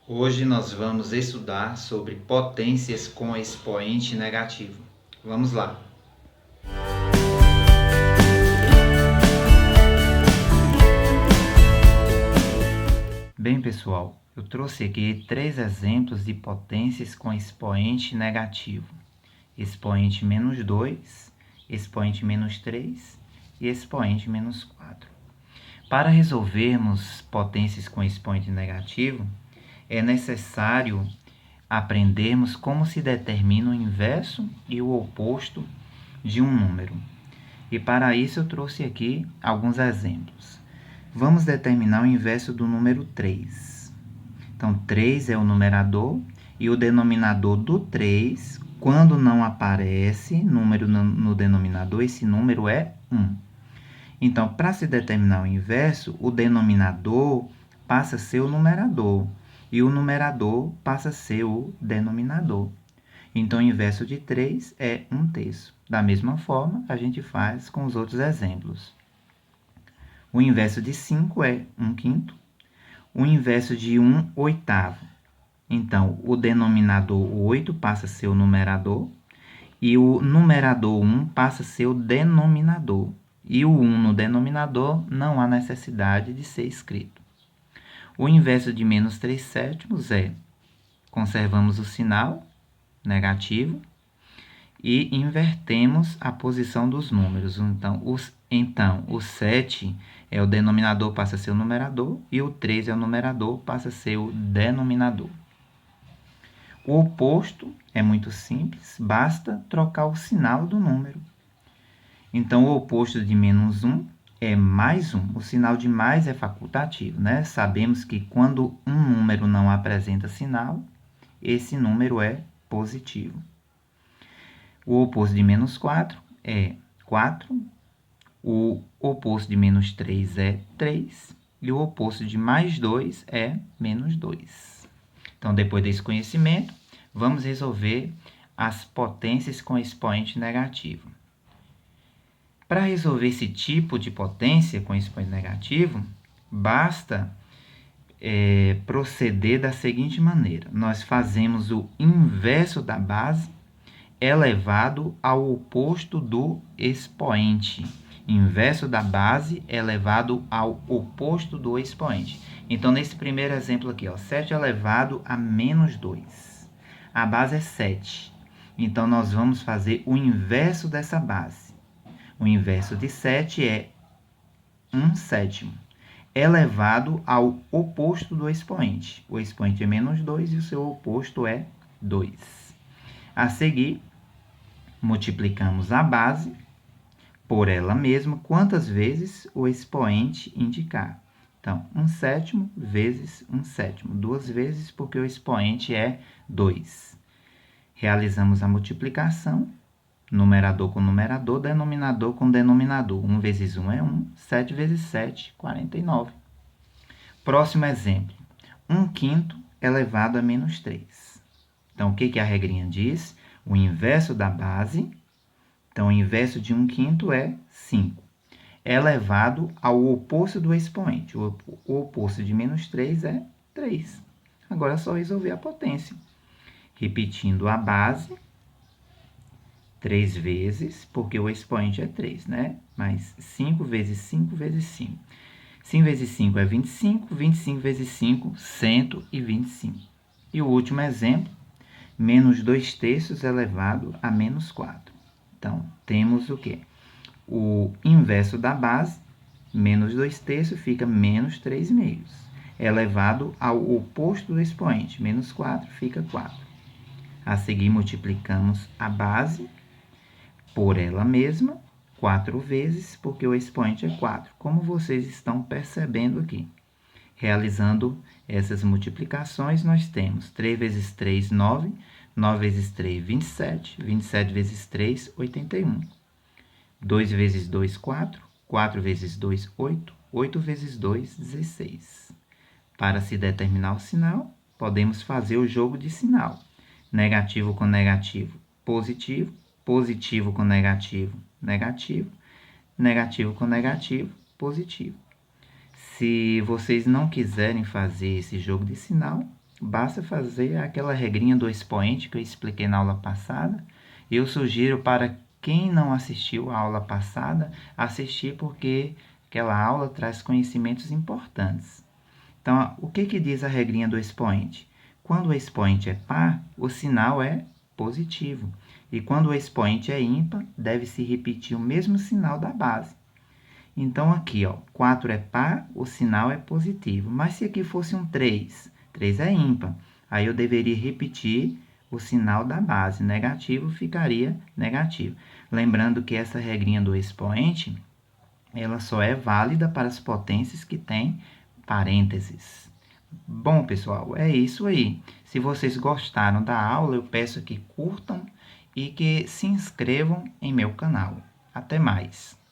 Hoje nós vamos estudar sobre potências com expoente negativo. Vamos lá! Bem, pessoal, eu trouxe aqui 3 exemplos de potências com expoente negativo. Expoente menos 2, expoente menos 3 e expoente menos 4. Para resolvermos potências com expoente negativo, é necessário aprendermos como se determina o inverso e o oposto de um número. E para isso eu trouxe aqui alguns exemplos. Vamos determinar o inverso do número 3. Então, 3 é o numerador e o denominador do 3, quando não aparece número no denominador, esse número é 1. Então, para se determinar o inverso, o denominador passa a ser o numerador e o numerador passa a ser o denominador. Então, o inverso de 3 é 1/3. Da mesma forma, a gente faz com os outros exemplos. O inverso de 5 é 1/5. O inverso de 1/8. Então, o denominador 8 passa a ser o numerador e o numerador 1 passa a ser o denominador. E o 1 no denominador não há necessidade de ser escrito. O inverso de menos 3/7 é, conservamos o sinal negativo e invertemos a posição dos números. Então, o 7 é o denominador, passa a ser o numerador, e o 3 é o numerador, passa a ser o denominador. O oposto é muito simples, basta trocar o sinal do número. Então, o oposto de menos 1 é mais 1. O sinal de mais é facultativo, né? Sabemos que quando um número não apresenta sinal, esse número é positivo. O oposto de menos 4 é 4. O oposto de menos 3 é 3. E o oposto de mais 2 é menos 2. Então, depois desse conhecimento, vamos resolver as potências com expoente negativo. Para resolver esse tipo de potência com expoente negativo, basta proceder da seguinte maneira. Nós fazemos o inverso da base elevado ao oposto do expoente. Inverso da base elevado ao oposto do expoente. Então, nesse primeiro exemplo aqui, 7 elevado a menos 2. A base é 7. Então, nós vamos fazer o inverso dessa base. O inverso de 7 é 1/7, elevado ao oposto do expoente. O expoente é menos 2 e o seu oposto é 2. A seguir, multiplicamos a base por ela mesma quantas vezes o expoente indicar. Então, 1/7 vezes 1/7, 2 vezes porque o expoente é 2. Realizamos a multiplicação, numerador com numerador, denominador com denominador. 1 vezes 1 é 1, 7 vezes 7, 49. Próximo exemplo, 1/5 elevado a menos 3. Então, o que a regrinha diz? O inverso da base, então o inverso de 1/5 é 5, elevado ao oposto do expoente. O oposto de menos 3 é 3. Agora é só resolver a potência. Repetindo a base, 3 vezes, porque o expoente é 3, né? Mas 5 vezes 5 vezes 5. 5 vezes 5 é 25, 25 vezes 5, 125. E o último exemplo, menos 2/3 elevado a menos 4. Então, temos o quê? O inverso da base, menos 2/3 fica menos 3/2. Elevado ao oposto do expoente, menos 4 fica 4. A seguir, multiplicamos a base por ela mesma 4 vezes, porque o expoente é 4, como vocês estão percebendo aqui. Realizando essas multiplicações, nós temos 3 vezes 3, 9, 9 vezes 3, 27, 27 vezes 3, 81. 2 vezes 2, 4, 4 vezes 2, 8, 8 vezes 2, 16. Para se determinar o sinal, podemos fazer o jogo de sinal. Negativo com negativo, positivo. Positivo com negativo, negativo. Negativo com negativo, positivo. Se vocês não quiserem fazer esse jogo de sinal, basta fazer aquela regrinha do expoente que eu expliquei na aula passada. Eu sugiro para quem não assistiu à aula passada, assistir porque aquela aula traz conhecimentos importantes. Então, o que diz a regrinha do expoente? Quando o expoente é par, o sinal é positivo. E quando o expoente é ímpar, deve-se repetir o mesmo sinal da base. Então, aqui, ó, 4 é par, o sinal é positivo. Mas se aqui fosse um 3, 3 é ímpar. Aí eu deveria repetir o sinal da base. Negativo ficaria negativo. Lembrando que essa regrinha do expoente, ela só é válida para as potências que têm parênteses. Bom, pessoal, é isso aí. Se vocês gostaram da aula, eu peço que curtam e que se inscrevam em meu canal. Até mais!